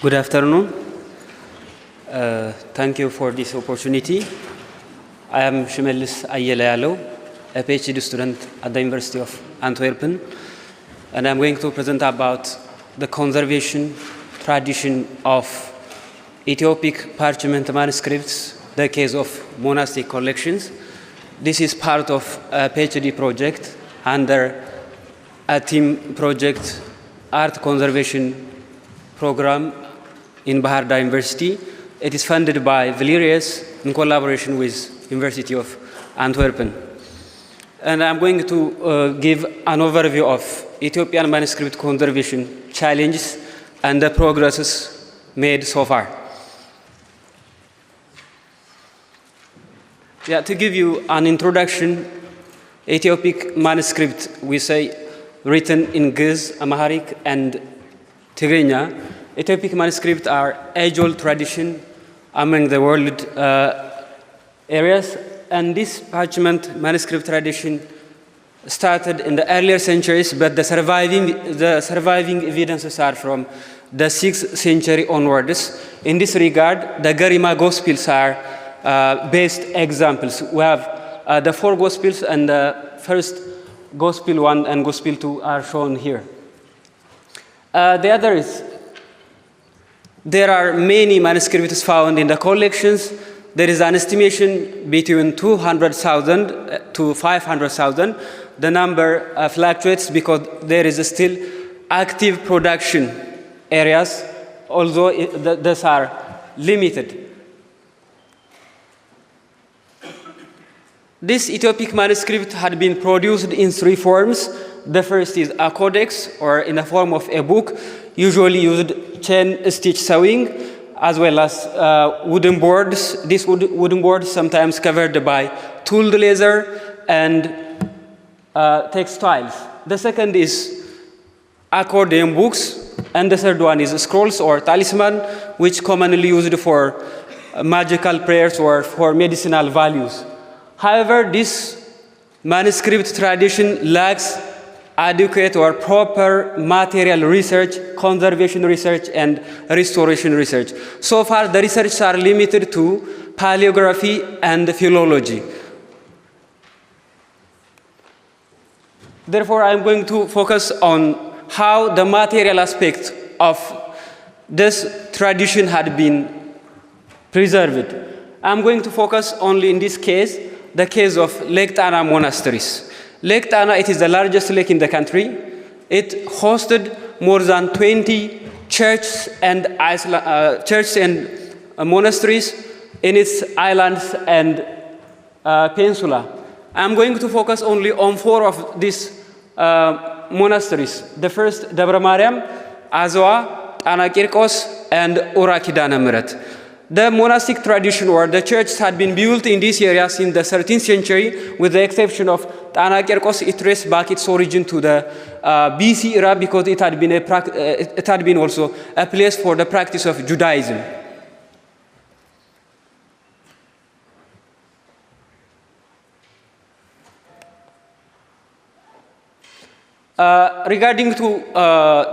Good afternoon. Thank you for this opportunity. I am Ayele, a PhD student at the University of Antwerp, and I'm going to present about the conservation tradition of Ethiopic parchment manuscripts, the case of monastic collections. This is part of a PhD project under a team project art conservation program in Bahar Dar University. It is funded by Valerius in collaboration with University of Antwerp. And I'm going to give an overview of Ethiopian manuscript conservation challenges and the progresses made so far. To give you an introduction, Ethiopic manuscript, we say, written in Ge'ez, Amharic, and Tigrinya. Ethiopic manuscripts are age-old tradition among the world areas, and this parchment manuscript tradition started in the earlier centuries, but the surviving evidences are from the 6th century onwards. In this regard, the Garima Gospels are best examples. We have the 4 Gospels, and the first Gospel 1 and Gospel 2 are shown here. The other is, there are many manuscripts found in the collections. There is an estimation between 200,000 to 500,000. The number fluctuates because there is still active production areas, although those are limited. This Ethiopic manuscript had been produced in 3 forms. The first is a codex, or in the form of a book, usually used chain-stitch sewing, as well as wooden boards. These wooden boards sometimes covered by tooled leather and textiles. The second is accordion books, and the third one is scrolls or talisman, which commonly used for magical prayers or for medicinal values. However, this manuscript tradition lacks adequate or proper material research, conservation research, and restoration research. So far, the research are limited to paleography and philology. Therefore, I'm going to focus on how the material aspect of this tradition had been preserved. I'm going to focus only in this case, the case of Lake Tana monasteries. Lake Tana, it is the largest lake in the country. It hosted more than 20 churches and monasteries in its islands and peninsula. I'm going to focus only on 4 of these monasteries. The first, Debre Mariam, Azwa, Qirqos, and Ura Kidane Mihiret. The monastic tradition or the churches had been built in this area since the 13th century, with the exception of Tana Qirqos. It traced back its origin to the BC era because it had been also a place for the practice of Judaism. Regarding to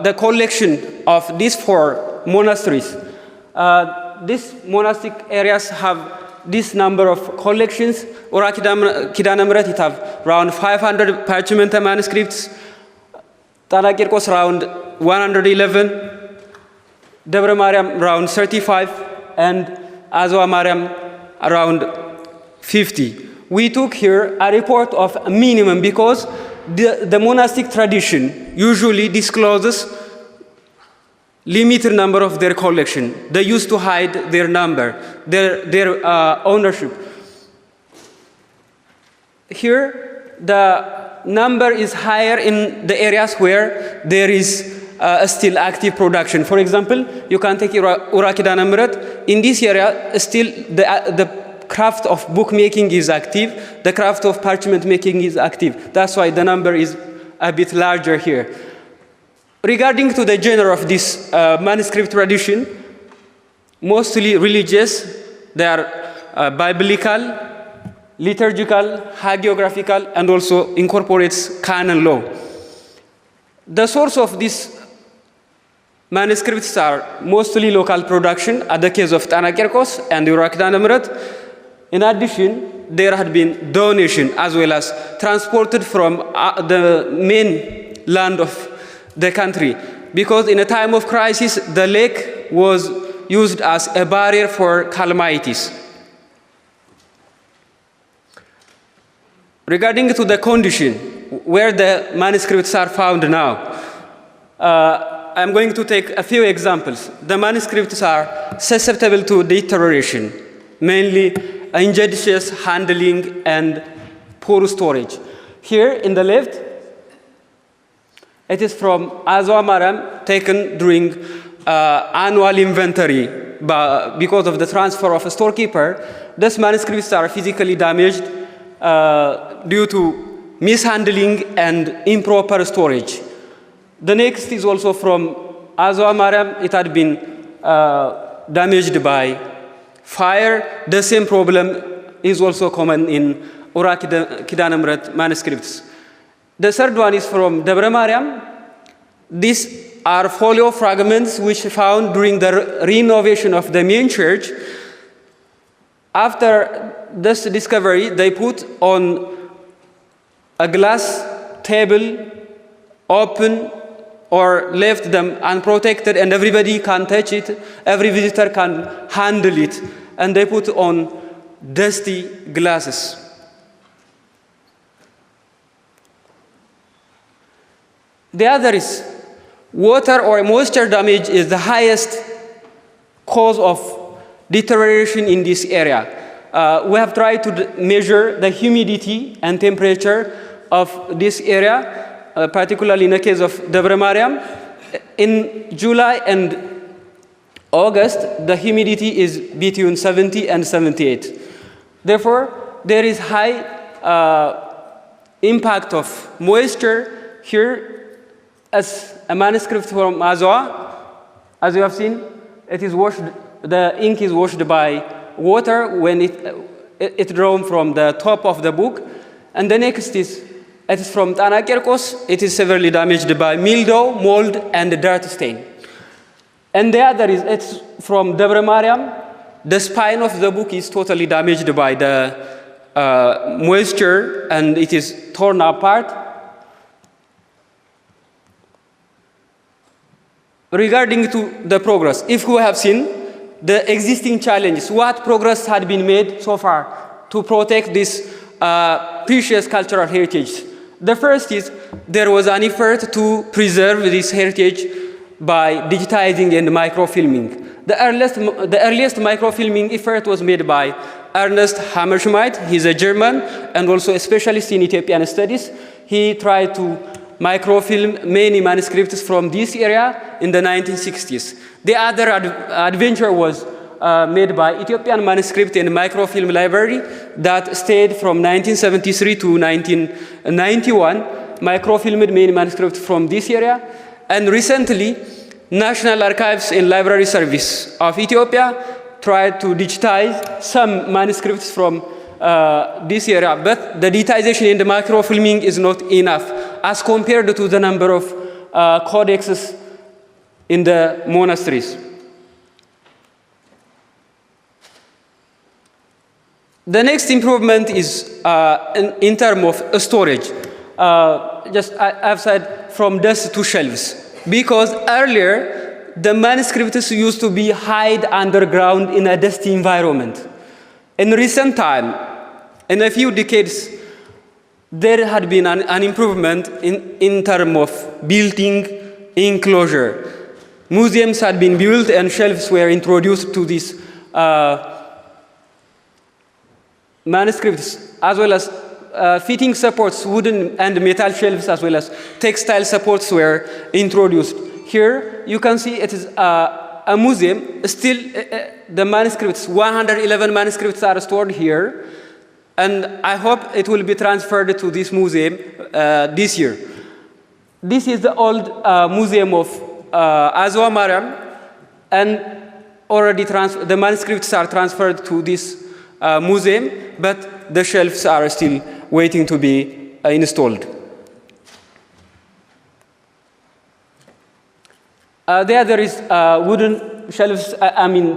the collection of these 4 monasteries, these monastic areas have this number of collections. Ura Kidane Mihiret, it have around 500 parchment manuscripts. Tana Qirqos around 111. Debre Mariam around 35. And Azwa Mariam around 50. We took here a report of a minimum because the monastic tradition usually discloses limited number of their collection. They used to hide their number, their ownership. Here, the number is higher in the areas where there is still active production. For example, you can take Ura Kidane Mihiret. In this area, still the craft of bookmaking is active. The craft of parchment making is active. That's why the number is a bit larger here. Regarding to the genre of this manuscript tradition, mostly religious. They are biblical, liturgical, hagiographical, and also incorporates canon law. The source of this Manuscripts are mostly local production at the case of Tana Qirqos and Ura Kidane Mihiret. In addition, there had been donation as well as transported from the main land of the country, because in a time of crisis, the lake was used as a barrier for calamities. Regarding to the condition where the manuscripts are found now, I'm going to take a few examples. The manuscripts are susceptible to deterioration, mainly injudicious handling and poor storage. Here in the left, it is from Azwa Mariam, taken during annual inventory because of the transfer of a storekeeper. These manuscripts are physically damaged due to mishandling and improper storage. The next is also from Azwa Mariam. It had been damaged by fire. The same problem is also common in Ura Kidane Mihiret manuscripts. The third one is from Debre Mariam. These are folio fragments which found during the renovation of the main church. After this discovery, they put on a glass table, open, or left them unprotected, and everybody can touch it, every visitor can handle it, and they put on dusty glasses. The other is water or moisture damage is the highest cause of deterioration in this area. We have tried to measure the humidity and temperature of this area, particularly in the case of Debre Mariam. In July and August, the humidity is between 70 and 78. Therefore, there is high impact of moisture here. As a manuscript from Azwa, as you have seen, it is washed, the ink is washed by water when it drawn from the top of the book. And the next is, it is from Tana Qirqos. It is severely damaged by mildew, mold, and dirt stain. And the other is, it's from Debre Mariam. The spine of the book is totally damaged by the moisture, and it is torn apart. Regarding to the progress, if we have seen the existing challenges, what progress had been made so far to protect this precious cultural heritage? The first is there was an effort to preserve this heritage by digitizing and microfilming. The earliest microfilming effort was made by Ernest Hammerschmidt. He's a German and also a specialist in Ethiopian studies. He tried to microfilm many manuscripts from this area in the 1960s. The other adventure was made by Ethiopian Manuscript and Microfilm Library that stayed from 1973 to 1991, microfilmed many manuscripts from this area. And recently, National Archives and Library Service of Ethiopia tried to digitize some manuscripts from this area, but the digitization in the microfilming is not enough as compared to the number of codices in the monasteries. The next improvement is in terms of storage. I've said from desk to shelves, because earlier the manuscripts used to be hid underground in a dusty environment. In recent time, in a few decades, there had been an improvement in terms of building enclosure. Museums had been built and shelves were introduced to these manuscripts, as well as fitting supports, wooden and metal shelves, as well as textile supports were introduced. Here you can see it is a museum. Still, the manuscripts, 111 manuscripts are stored here, and I hope it will be transferred to this museum this year. This is the old museum of Azwa Mariam, and already the manuscripts are transferred to this museum, but the shelves are still waiting to be installed. The other is wooden shelves,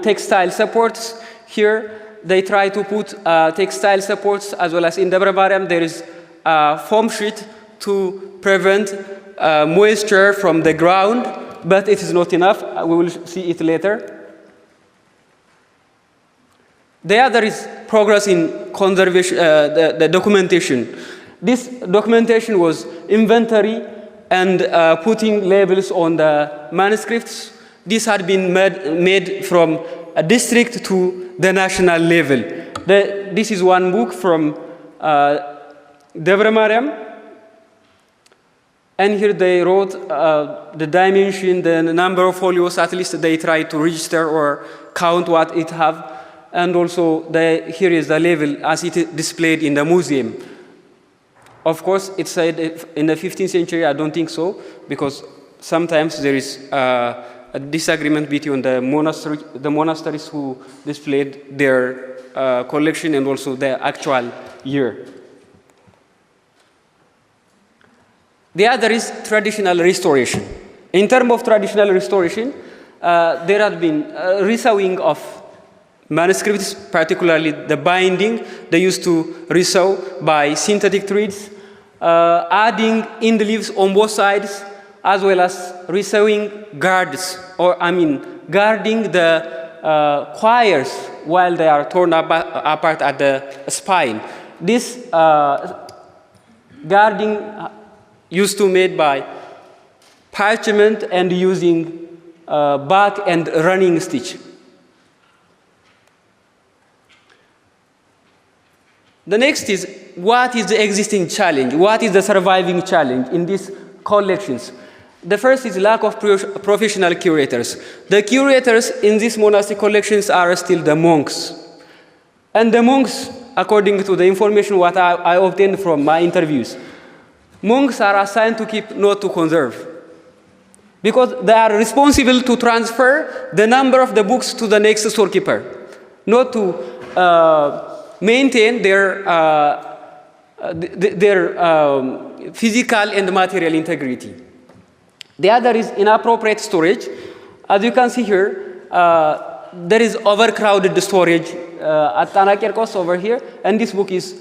textile supports. Here, they try to put textile supports, as well as in Debre Mariam, there is a foam sheet to prevent moisture from the ground, but it is not enough. We will see it later. The other is progress in conservation, the documentation. This documentation was inventory and putting labels on the manuscripts. This had been made from a district to the national level. This is one book from Debre Mariam. And here they wrote the dimension, the number of folios, at least they try to register or count what it have. And also here is the level as it is displayed in the museum. Of course, it's said in the 15th century, I don't think so, because sometimes there is a disagreement between the monasteries who displayed their collection and also the actual year. The other is traditional restoration. In terms of traditional restoration, there has been resewing of manuscripts, particularly the binding. They used to resew by synthetic threads, adding in the leaves on both sides, as well as resewing guards, guarding the quires while they are torn apart at the spine. This guarding used to be made by parchment and using back and running stitch. The next is, what is the existing challenge? What is the surviving challenge in these collections? The first is lack of professional curators. The curators in these monastic collections are still the monks. And the monks, according to the information what I obtained from my interviews, monks are assigned to keep, not to conserve. Because they are responsible to transfer the number of the books to the next storekeeper, not to maintain their physical and material integrity. The other is inappropriate storage. As you can see here, there is overcrowded storage at Tana Qirqos over here, and this book is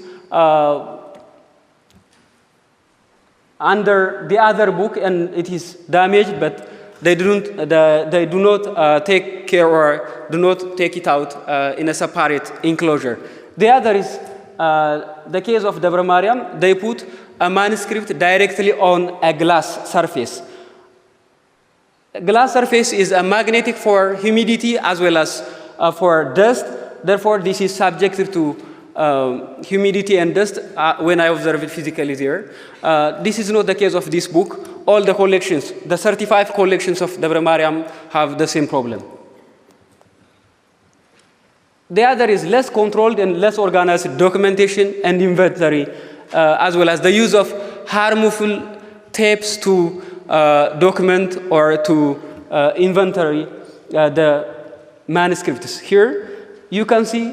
under the other book, and it is damaged, but they do not take care or do not take it out in a separate enclosure. The other is the case of Debre Mariam. They put a manuscript directly on a glass surface. A glass surface is magnetic for humidity as well as for dust. Therefore, this is subjected to humidity and dust when I observe it physically there. This is not the case of this book. All the collections, the 35 collections of Debre Mariam have the same problem. The other is less controlled and less organized documentation and inventory, as well as the use of harmful tapes to document or to inventory the manuscripts. Here you can see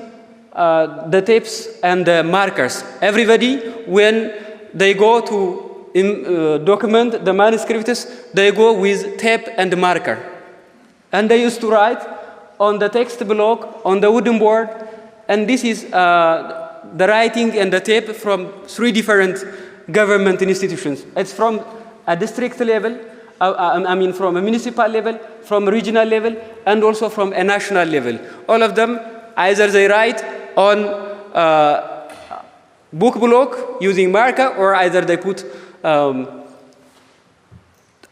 the tapes and the markers. Everybody, when they go to document the manuscripts, they go with tape and marker. And they used to write on the text block, on the wooden board, and this is the writing and the tape from 3 different government institutions. It's from a district level, from a municipal level, from a regional level, and also from a national level. All of them, either they write on book block using marker, or either they put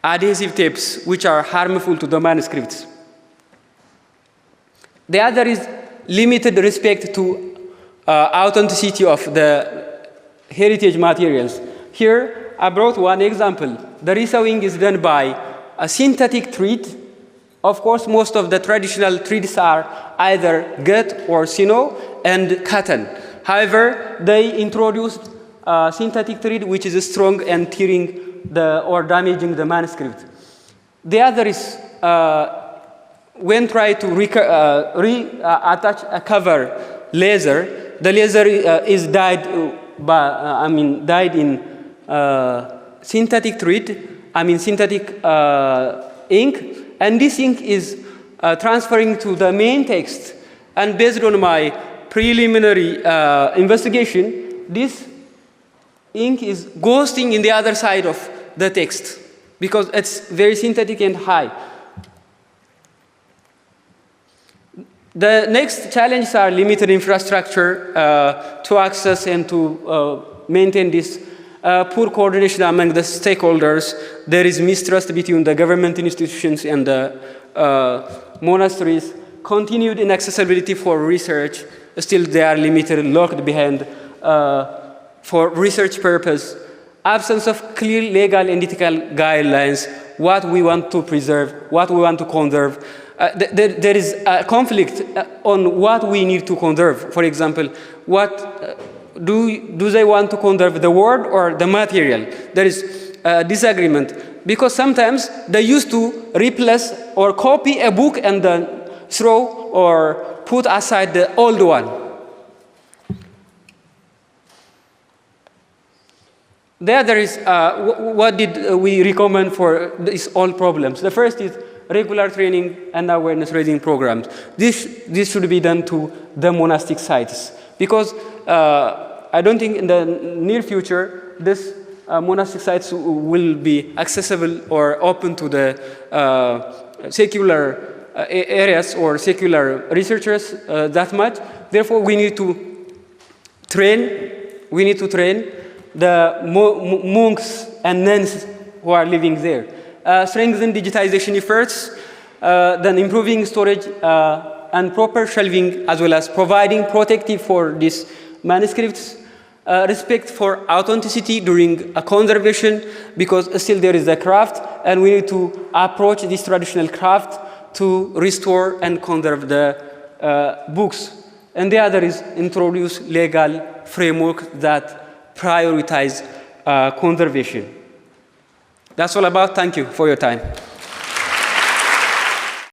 adhesive tapes, which are harmful to the manuscripts. The other is limited respect to authenticity of the heritage materials. Here, I brought one example. The resewing is done by a synthetic thread. Of course, most of the traditional threads are either gut or sino and cotton. However, they introduced synthetic thread, which is strong and tearing or damaging the manuscript. The other is when try to reattach a cover laser, the laser is dyed in synthetic thread, synthetic ink, And this ink is transferring to the main text. And based on my preliminary investigation, this ink is ghosting in the other side of the text because it's very synthetic and high. The next challenges are limited infrastructure to access and to maintain this poor coordination among the stakeholders. There is mistrust between the government institutions and the monasteries. Continued inaccessibility for research. Still, they are limited, locked behind for research purpose. Absence of clear legal and ethical guidelines, what we want to preserve, what we want to conserve. There is a conflict on what we need to conserve. For example, what do they want to conserve, the word or the material? There is a disagreement because sometimes they used to replace or copy a book and then throw or put aside the old one. There is, what did we recommend for these all problems? The first is regular training and awareness raising programs. This should be done to the monastic sites because I don't think in the near future this monastic sites will be accessible or open to the secular areas or secular researchers that much. Therefore, we need to train the monks and nuns who are living there. Strengthen digitization efforts, then improving storage and proper shelving, as well as providing protective for these manuscripts. Respect for authenticity during conservation, because still there is a craft, and we need to approach this traditional craft to restore and conserve the books. And the other is introduce legal framework that prioritize conservation. That's all about. Thank you for your time.